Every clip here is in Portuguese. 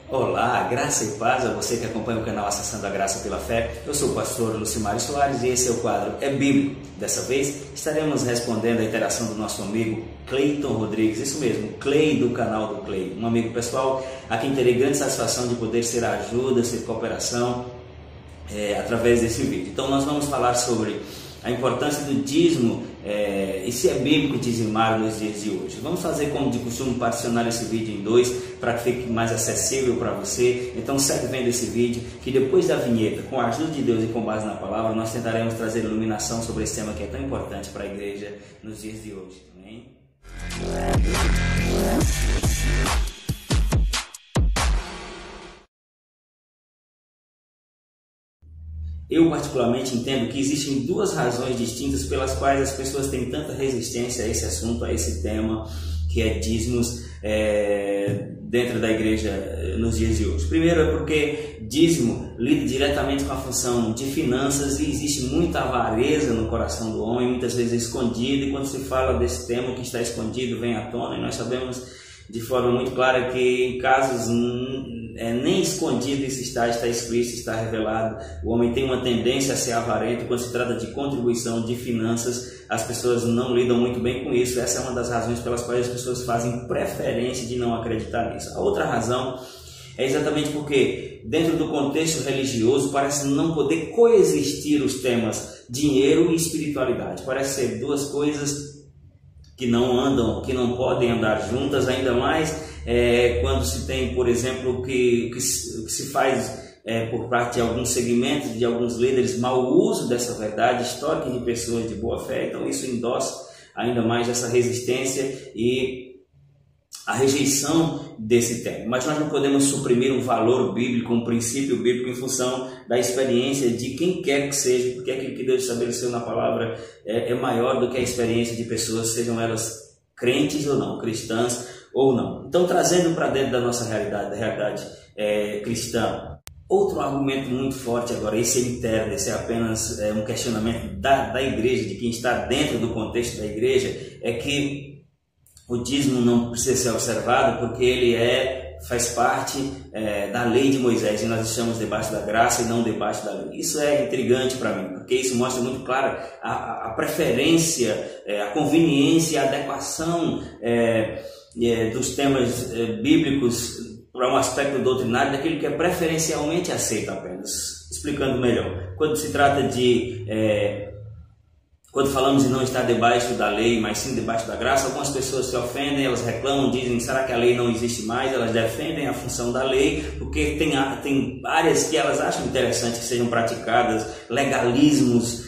Olá, graça e paz a você que acompanha o canal Acessando a Graça pela Fé. Eu sou o pastor Lucimário Soares e esse é o quadro É Bíblico. Dessa vez estaremos respondendo a interação do nosso amigo Cleiton Rodrigues, isso mesmo, Clay do canal do Clay, um amigo pessoal a quem terei grande satisfação de poder ser ajuda, ser cooperação através desse vídeo. Então nós vamos falar sobre a importância do dízimo e se é bíblico dizimar nos dias de hoje. Vamos fazer como de costume, particionar esse vídeo em dois para que fique mais acessível para você. Então segue vendo esse vídeo que depois da vinheta, com a ajuda de Deus e com base na palavra, nós tentaremos trazer iluminação sobre esse tema que é tão importante para a igreja nos dias de hoje. Amém? Eu particularmente entendo que existem duas razões distintas pelas quais as pessoas têm tanta resistência a esse assunto, a esse tema, que é dízimos dentro da igreja nos dias de hoje. Primeiro é porque dízimo lida diretamente com a função de finanças e existe muita avareza no coração do homem, muitas vezes escondido, e quando se fala desse tema, o que está escondido vem à tona, e nós sabemos de forma muito clara que em casos nem escondido isso está explícito, está revelado. O homem tem uma tendência a ser avarento. Quando se trata de contribuição, de finanças, as pessoas não lidam muito bem com isso. Essa é uma das razões pelas quais as pessoas fazem preferência de não acreditar nisso. A outra razão é exatamente porque dentro do contexto religioso parece não poder coexistir os temas dinheiro e espiritualidade. Parece ser duas coisas que não andam, que não podem andar juntas, ainda mais quando se tem, por exemplo, o que se faz por parte de alguns segmentos, de alguns líderes, mau uso dessa verdade histórica de pessoas de boa fé. Então isso endossa ainda mais essa resistência e a rejeição desse tema. Mas nós não podemos suprimir um valor bíblico, um princípio bíblico em função da experiência de quem quer que seja, porque aquilo que Deus estabeleceu na palavra é maior do que a experiência de pessoas, sejam elas crentes ou não, cristãs ou não. Então, trazendo para dentro da nossa realidade, da realidade cristã, outro argumento muito forte agora, esse é interno, esse é apenas um questionamento da igreja, de quem está dentro do contexto da igreja, é que o dízimo não precisa ser observado porque ele faz parte da lei de Moisés e nós estamos debaixo da graça e não debaixo da lei. Isso é intrigante para mim, porque isso mostra muito claro a preferência, a conveniência, a adequação dos temas bíblicos para um aspecto doutrinário daquilo que é preferencialmente aceito apenas. Explicando melhor, quando se trata de quando falamos em não estar debaixo da lei, mas sim debaixo da graça, algumas pessoas se ofendem, elas reclamam, dizem, será que a lei não existe mais? Elas defendem a função da lei, porque tem áreas que elas acham interessante que sejam praticadas, legalismos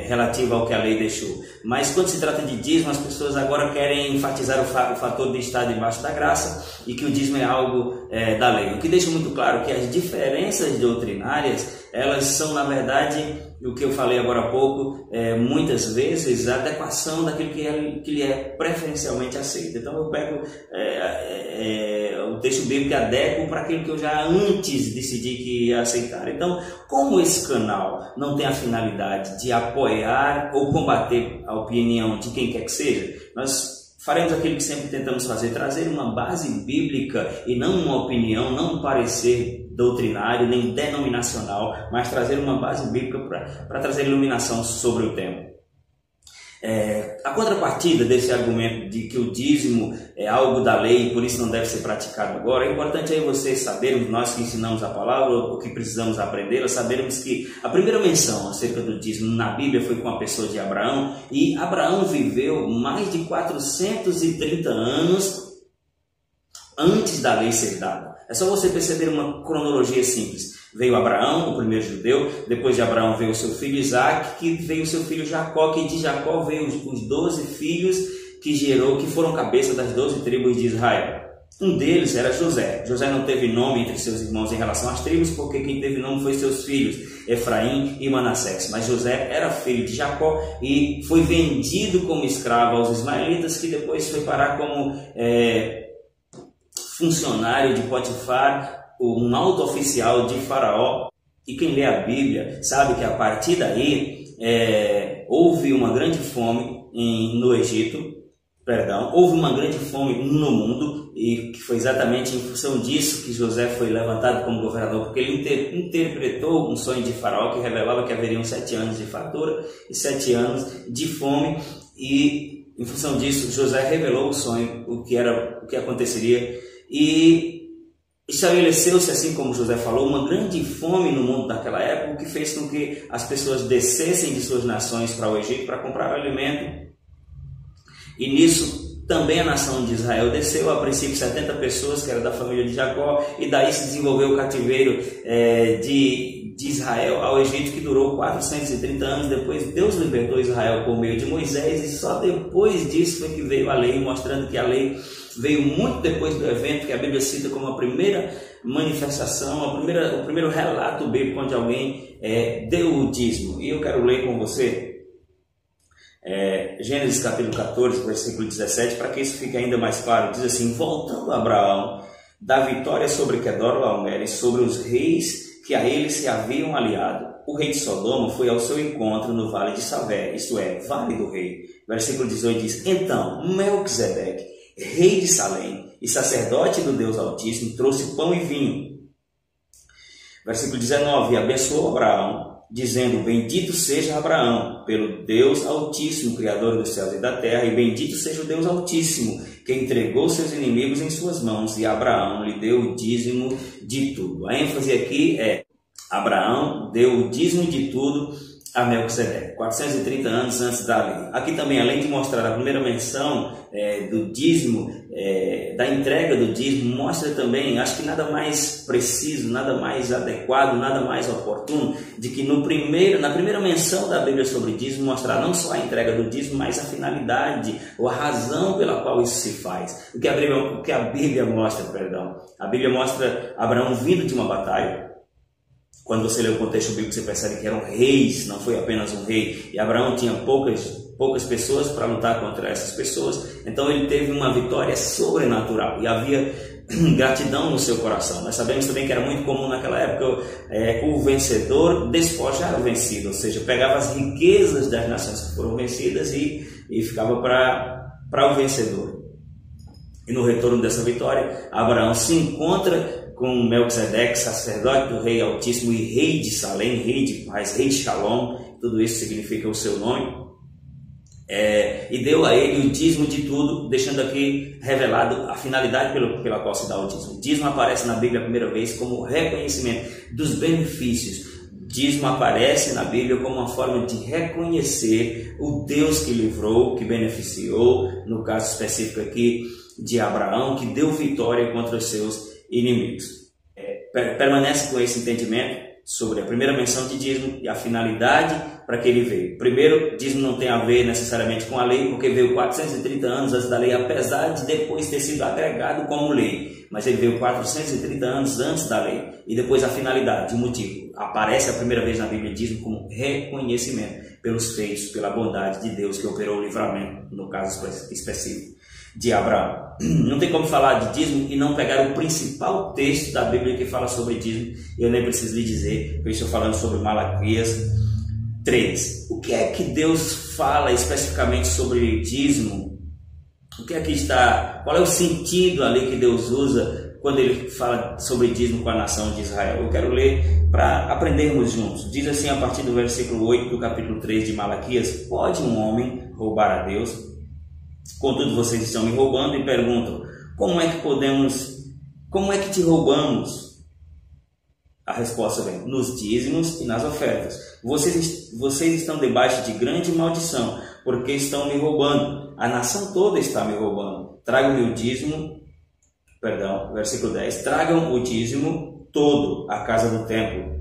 relativo ao que a lei deixou. Mas quando se trata de dízimo, as pessoas agora querem enfatizar o fator de estar debaixo da graça e que o dízimo é algo da lei. O que deixa muito claro que as diferenças doutrinárias, elas são, na verdade, o que eu falei agora há pouco, muitas vezes a adequação daquilo que lhe é preferencialmente aceito. Então eu pego o texto bíblico e adequo para aquilo que eu já antes decidi que ia aceitar. Então, como esse canal não tem a finalidade de apoiar ou combater a opinião de quem quer que seja, nós faremos aquilo que sempre tentamos fazer, trazer uma base bíblica e não uma opinião, não um parecer doutrinário nem denominacional, mas trazer uma base bíblica para trazer iluminação sobre o tema. A contrapartida desse argumento de que o dízimo é algo da lei e por isso não deve ser praticado agora, é importante aí vocês sabermos, nós que ensinamos a palavra, o que precisamos aprender, sabermos que a primeira menção acerca do dízimo na Bíblia foi com a pessoa de Abraão, e Abraão viveu mais de 430 anos antes da lei ser dada. É só você perceber uma cronologia simples. Veio Abraão, o primeiro judeu, depois de Abraão veio o seu filho Isaac, que veio o seu filho Jacó, que de Jacó veio os 12 filhos que foram cabeça das 12 tribos de Israel. Um deles era José. José não teve nome entre seus irmãos em relação às tribos, porque quem teve nome foi seus filhos, Efraim e Manassés. Mas José era filho de Jacó e foi vendido como escravo aos ismaelitas, que depois foi parar como funcionário de Potifar, um alto oficial de Faraó. E quem lê a Bíblia sabe que a partir daí houve uma grande fome no Egito, houve uma grande fome no mundo, e que foi exatamente em função disso que José foi levantado como governador, porque ele interpretou um sonho de Faraó que revelava que haveriam 7 anos de fartura e 7 anos de fome, e em função disso José revelou o sonho, o que aconteceria, e estabeleceu-se, assim como José falou, uma grande fome no mundo daquela época, o que fez com que as pessoas descessem de suas nações para o Egito para comprar alimento. E nisso também a nação de Israel desceu, a princípio 70 pessoas, que era da família de Jacó, e daí se desenvolveu o cativeiro de Israel ao Egito, que durou 430 anos. Depois Deus libertou Israel por meio de Moisés, e só depois disso foi que veio a lei, mostrando que a lei veio muito depois do evento que a Bíblia cita como a primeira manifestação, o primeiro relato bíblico onde alguém deu o dízimo. E eu quero ler com você Gênesis capítulo 14, versículo 17, para que isso fique ainda mais claro. Diz assim: voltando a Abraão da vitória sobre Quedorlaomer e sobre os reis que a ele se haviam aliado, o rei de Sodoma foi ao seu encontro no vale de Savé, isto é, vale do rei. Versículo 18 diz: então Melquisedeque, rei de Salém e sacerdote do Deus Altíssimo, trouxe pão e vinho. Versículo 19: e abençoou Abraão, dizendo: bendito seja Abraão pelo Deus Altíssimo, Criador dos céus e da terra, e bendito seja o Deus Altíssimo, que entregou seus inimigos em suas mãos, e Abraão lhe deu o dízimo de tudo. A ênfase aqui é: Abraão deu o dízimo de tudo a Melquisedeque, 430 anos antes da lei. Aqui também, além de mostrar a primeira menção do dízimo, da entrega do dízimo, mostra também, acho que nada mais preciso, nada mais adequado, nada mais oportuno, de que na primeira menção da Bíblia sobre dízimo, mostrar não só a entrega do dízimo, mas a finalidade, ou a razão pela qual isso se faz. O que a Bíblia mostra, a Bíblia mostra Abraão vindo de uma batalha. Quando você lê o contexto bíblico, você percebe que eram reis, não foi apenas um rei. E Abraão tinha poucas pessoas para lutar contra essas pessoas. Então ele teve uma vitória sobrenatural e havia gratidão no seu coração. Nós sabemos também que era muito comum naquela época o vencedor despojar o vencido, ou seja, pegava as riquezas das nações que foram vencidas e ficava para o vencedor. E no retorno dessa vitória, Abraão se encontra com Melquisedeque, sacerdote do rei Altíssimo e rei de Salém, rei de paz, rei de Shalom, tudo isso significa o seu nome, e deu a ele o dízimo de tudo, deixando aqui revelado a finalidade pela qual se dá o dízimo. O dízimo aparece na Bíblia a primeira vez como reconhecimento dos benefícios. O dízimo aparece na Bíblia como uma forma de reconhecer o Deus que livrou, que beneficiou, no caso específico aqui de Abraão, que deu vitória contra os seus inimigos. Permanece com esse entendimento sobre a primeira menção de dízimo e a finalidade para que ele veio. Primeiro, dízimo não tem a ver necessariamente com a lei, porque veio 430 anos antes da lei, apesar de depois ter sido agregado como lei, mas ele veio 430 anos antes da lei. E depois a finalidade, o motivo, aparece a primeira vez na Bíblia dízimo como reconhecimento pelos feitos, pela bondade de Deus que operou o livramento, no caso específico de Abraão. Não tem como falar de dízimo e não pegar o principal texto da Bíblia que fala sobre dízimo. Eu nem preciso lhe dizer, eu estou falando sobre Malaquias 3. O que é que Deus fala especificamente sobre dízimo? O que é que está? Qual é o sentido ali que Deus usa quando ele fala sobre dízimo com a nação de Israel? Eu quero ler para aprendermos juntos. Diz assim a partir do versículo 8 do capítulo 3 de Malaquias: pode um homem roubar a Deus? Contudo, vocês estão me roubando e perguntam: como é que te roubamos? A resposta vem: nos dízimos e nas ofertas. Vocês estão debaixo de grande maldição, porque estão me roubando. A nação toda está me roubando. Tragam-me o dízimo, versículo 10. Tragam o dízimo todo à casa do templo,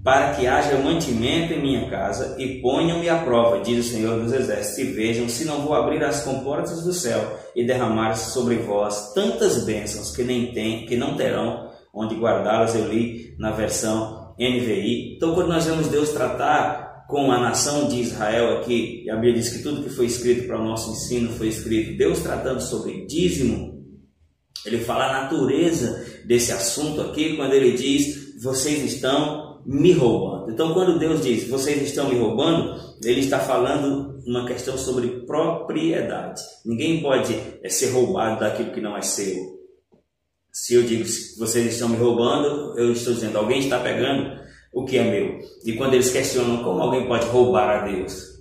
para que haja mantimento em minha casa, e ponham-me à prova, diz o Senhor dos Exércitos, e vejam se não vou abrir as comportas do céu e derramar sobre vós tantas bênçãos que não terão onde guardá-las. Eu li na versão NVI. Então, quando nós vemos Deus tratar com a nação de Israel aqui, e a Bíblia diz que tudo que foi escrito para o nosso ensino foi escrito, Deus tratando sobre dízimo, ele fala a natureza desse assunto aqui, quando ele diz: vocês estão me roubando. Então, quando Deus diz, vocês estão me roubando, Ele está falando uma questão sobre propriedade. Ninguém pode ser roubado daquilo que não é seu. Se eu digo, vocês estão me roubando, eu estou dizendo, alguém está pegando o que é meu. E quando eles questionam como alguém pode roubar a Deus,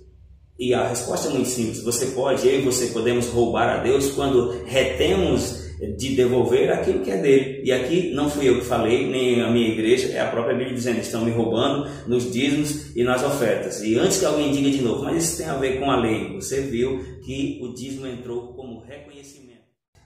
e a resposta é muito simples, você pode, eu e você podemos roubar a Deus quando retemos de devolver aquilo que é dele. E aqui não fui eu que falei, nem a minha igreja, é a própria Bíblia dizendo, estão me roubando nos dízimos e nas ofertas. E antes que alguém diga de novo, mas isso tem a ver com a lei, você viu que o dízimo entrou como reconhecimento.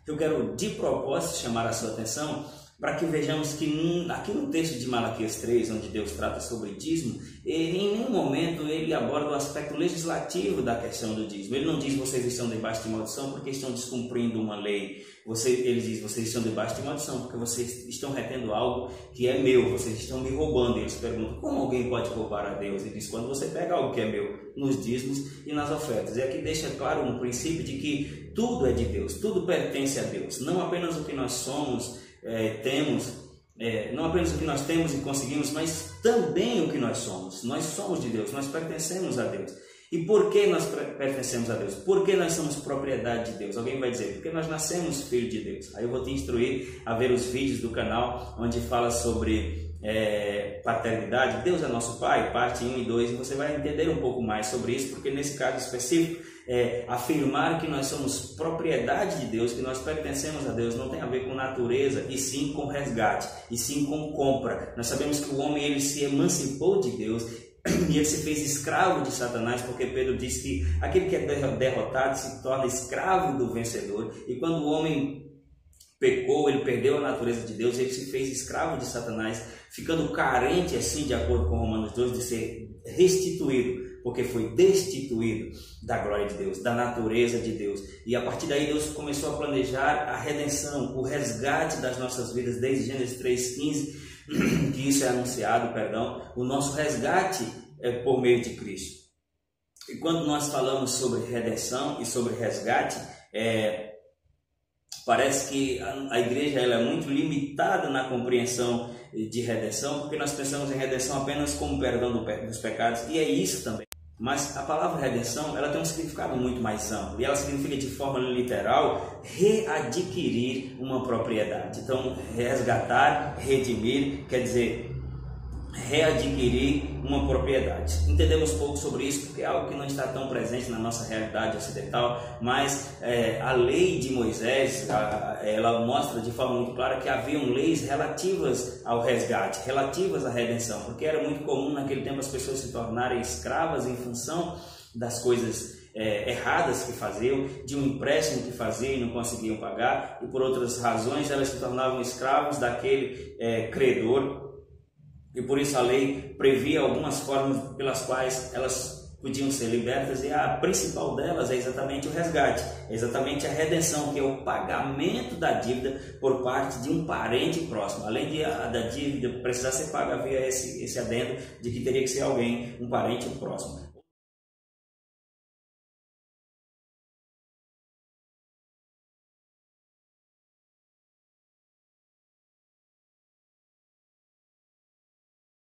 Eu quero de propósito chamar a sua atenção para que vejamos que aqui no texto de Malaquias 3, onde Deus trata sobre dízimo, em nenhum momento ele aborda o aspecto legislativo da questão do dízimo. Ele não diz vocês estão debaixo de maldição porque estão descumprindo uma lei. Ele diz vocês estão debaixo de maldição porque vocês estão retendo algo que é meu, vocês estão me roubando. E eles perguntam como alguém pode roubar a Deus? Ele diz quando você pega algo que é meu, nos dízimos e nas ofertas. E aqui deixa claro um princípio de que tudo é de Deus, tudo pertence a Deus, não apenas o que nós somos, não apenas o que nós temos e conseguimos, mas também o que nós somos. Nós somos de Deus, nós pertencemos a Deus. E por que nós pertencemos a Deus? Por que nós somos propriedade de Deus? Alguém vai dizer, porque nós nascemos filho de Deus. Aí eu vou te instruir a ver os vídeos do canal onde fala sobre paternidade. Deus é nosso Pai, parte 1 e 2, e você vai entender um pouco mais sobre isso, porque nesse caso específico, afirmar que nós somos propriedade de Deus, que nós pertencemos a Deus, não tem a ver com natureza, e sim com resgate, e sim com compra. Nós sabemos que o homem ele se emancipou de Deus, e ele se fez escravo de Satanás, porque Pedro diz que aquele que é derrotado se torna escravo do vencedor, e quando o homem pecou, ele perdeu a natureza de Deus, ele se fez escravo de Satanás, ficando carente assim, de acordo com Romanos 2, de ser restituído, porque foi destituído da glória de Deus, da natureza de Deus. E a partir daí Deus começou a planejar a redenção, o resgate das nossas vidas, desde Gênesis 3,15, que isso é anunciado, o nosso resgate é por meio de Cristo. E quando nós falamos sobre redenção e sobre resgate, parece que a igreja ela é muito limitada na compreensão de redenção, porque nós pensamos em redenção apenas como perdão dos pecados, e é isso também. Mas a palavra redenção ela tem um significado muito mais amplo, e ela significa de forma literal readquirir uma propriedade. Então, resgatar, redimir, quer dizer readquirir uma propriedade. Entendemos pouco sobre isso porque é algo que não está tão presente na nossa realidade ocidental, mas a lei de Moisés ela mostra de forma muito clara que haviam leis relativas ao resgate, relativas à redenção, porque era muito comum naquele tempo as pessoas se tornarem escravas em função das coisas erradas que faziam, de um empréstimo que faziam e não conseguiam pagar, e por outras razões elas se tornavam escravos daquele credor. E por isso a lei previa algumas formas pelas quais elas podiam ser libertas, e a principal delas é exatamente o resgate, é exatamente a redenção, que é o pagamento da dívida por parte de um parente próximo. Além da dívida precisar ser paga, havia esse adendo de que teria que ser alguém, um parente próximo.